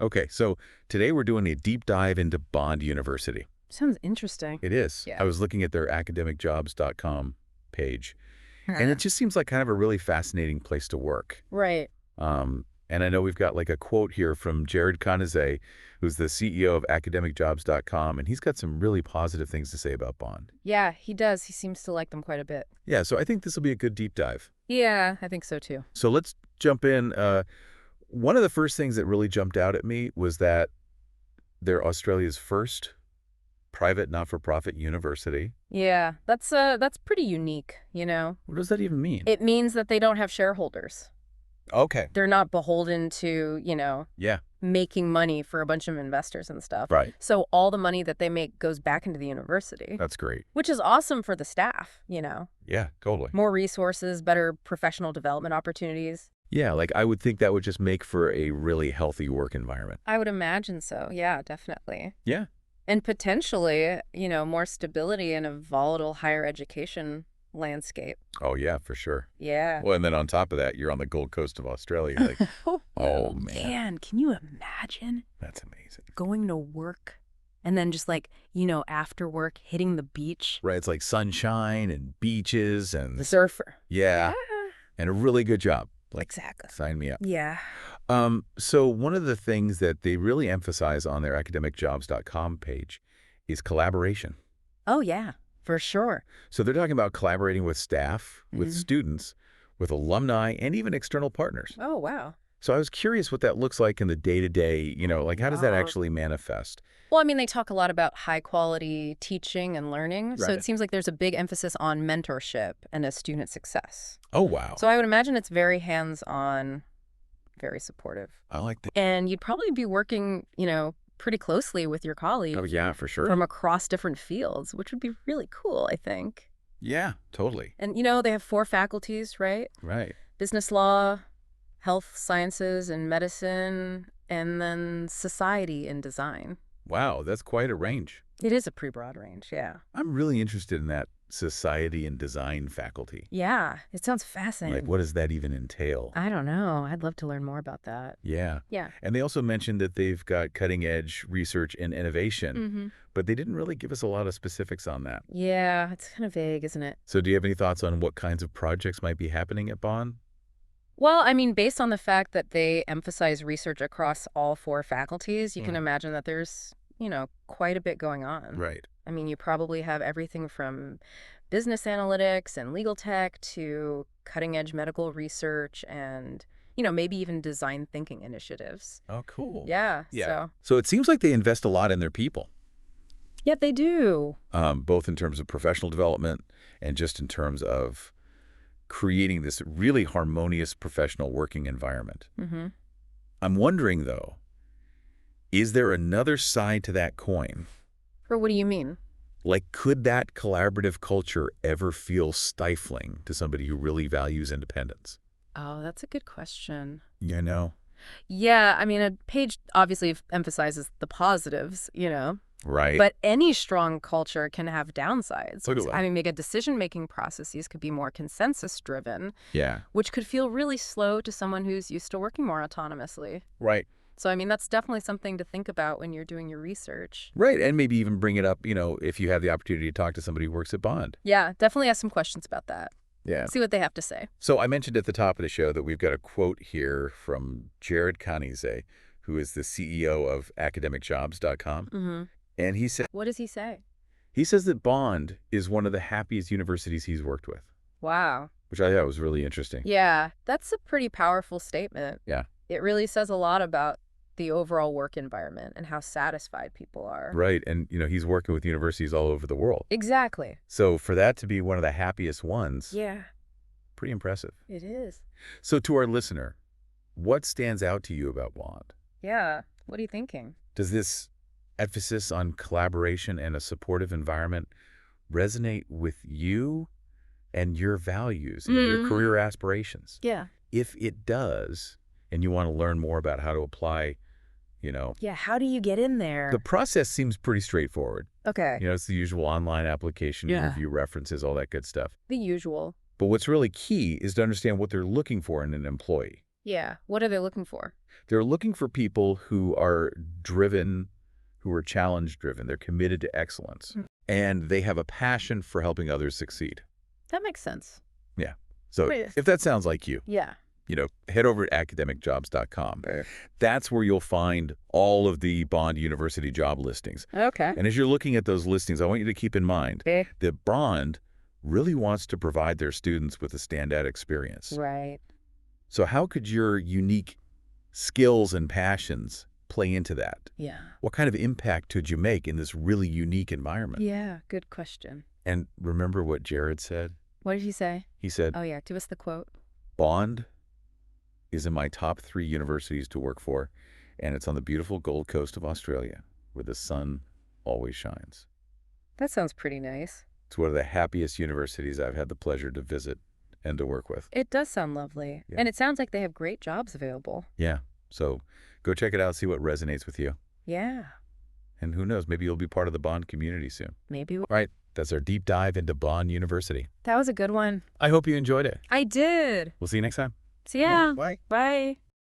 Okay, so today we're doing a deep dive into Bond University. Sounds interesting. It is. Yeah. I was looking at their academicjobs.com page, and it just seems like kind of a really fascinating place to work. Right. And I know we've got like a quote here from Jarrod Kanizay, who's the CEO of academicjobs.com, and he's got some really positive things to say about Bond. Yeah, he does. He seems to like them quite a bit. Yeah, so I think this will be a good deep dive. Yeah, I think so too. So let's jump in. One of the first things that really jumped out at me was that they're Australia's first private not-for-profit university. Yeah, that's pretty unique, you know. What does that even mean? It means that they don't have shareholders. Okay. They're not beholden to, Yeah. making money for a bunch of investors and stuff. Right. So all the money that they make goes back into the university, That's great. which is awesome for the staff, you know. Yeah, totally. More resources, better professional development opportunities. Yeah, like I would think that would just make for a really healthy work environment. I would imagine so. Yeah, definitely. Yeah. And potentially, more stability in a volatile higher education landscape. Oh, yeah, for sure. Yeah. Well, and then on top of that, you're on the Gold Coast of Australia. Like, oh, man. Can you imagine That's amazing. going to work and then just after work, hitting the beach? Right, it's like sunshine and beaches and The surfer. yeah, and a really good job. Like, Exactly. sign me up. Yeah. So one of the things that they really emphasize on their academicjobs.com page is collaboration. Oh, yeah, for sure. So they're talking about collaborating with staff, with Mhm. students, with alumni, and even external partners. Oh, wow. So I was curious what that looks like in the day-to-day, like how does that Wow. actually manifest? Well, I mean, they talk a lot about high quality teaching and learning. So Right. it seems like there's a big emphasis on mentorship and a student success. Oh, wow. So I would imagine it's very hands-on, very supportive. I like that. And you'd probably be working, pretty closely with your colleagues Oh, yeah, for sure. from across different fields, which would be really cool, I think. Yeah, totally. And, they have 4 faculties, right? Right. Business law, health sciences and medicine, and then society and design. Wow, that's quite a range. It is a pretty broad range, yeah. I'm really interested in that society and design faculty. Yeah, it sounds fascinating. Like, what does that even entail? I don't know. I'd love to learn more about that. Yeah. Yeah. And they also mentioned that they've got cutting-edge research and innovation, Mm-hmm. but they didn't really give us a lot of specifics on that. Yeah, it's kind of vague, isn't it? So do you have any thoughts on what kinds of projects might be happening at Bond? Well, I mean, based on the fact that they emphasize research across all 4 faculties, you can Mm. imagine that there's, quite a bit going on. Right. I mean, you probably have everything from business analytics and legal tech to cutting-edge medical research and, maybe even design thinking initiatives. Oh, cool. Yeah, Yeah. so. So it seems like they invest a lot in their people, Yeah, they do. both in terms of professional development and just in terms of creating this really harmonious professional working environment. Mm-hmm. I'm wondering, though, is there another side to that coin? Or what do you mean? Like, could that collaborative culture ever feel stifling to somebody who really values independence? Oh, that's a good question. You know? Yeah, I mean, a page obviously emphasizes the positives, Right. but any strong culture can have downsides. Totally. I mean, decision-making processes could be more consensus-driven, Yeah. which could feel really slow to someone who's used to working more autonomously. Right. So, I mean, that's definitely something to think about when you're doing your research. Right. And maybe even bring it up, if you have the opportunity to talk to somebody who works at Bond. Yeah, definitely ask some questions about that. Yeah. See what they have to say. So I mentioned at the top of the show that we've got a quote here from Jarrod Kanizay, who is the CEO of academicjobs.com. Mm-hmm. And he said, What does he say? he says that Bond is one of the happiest universities he's worked with, Wow. which I thought was really interesting. Yeah, that's a pretty powerful statement. Yeah. It really says a lot about the overall work environment and how satisfied people are. Right. And, he's working with universities all over the world. Exactly. So for that to be one of the happiest ones, Yeah, pretty impressive. it is. So to our listener, what stands out to you about Bond? Yeah. What are you thinking? Does this emphasis on collaboration and a supportive environment resonate with you and your values and your career aspirations? Yeah. If it does, and you want to learn more about how to apply, Yeah, how do you get in there? the process seems pretty straightforward. Okay. It's the usual online application, Yeah. review references, all that good stuff. The usual. But what's really key is to understand what they're looking for in an employee. Yeah. What are they looking for? They're looking for people who are driven, who are challenge-driven. They're committed to excellence, Mm. and they have a passion for helping others succeed. That makes sense. Yeah. So Wait. if that sounds like you, Yeah. head over to academicjobs.com. Right. That's where you'll find all of the Bond University job listings. Okay. And as you're looking at those listings, I want you to keep in mind Okay. that Bond really wants to provide their students with a standout experience. Right. So how could your unique skills and passions play into that? Yeah. What kind of impact could you make in this really unique environment? Yeah. Good question. And remember what Jarrod said? What did he say? He said, Oh, yeah. Give us the quote. Bond is in my top 3 universities to work for, and it's on the beautiful Gold Coast of Australia, where the sun always shines. That sounds pretty nice. It's one of the happiest universities I've had the pleasure to visit and to work with. It does sound lovely. Yeah. And it sounds like they have great jobs available. Yeah, so go check it out, see what resonates with you. Yeah. And who knows, maybe you'll be part of the Bond community soon. Maybe. All right, that's our deep dive into Bond University. That was a good one. I hope you enjoyed it. I did. We'll see you next time. So yeah. Bye. Bye.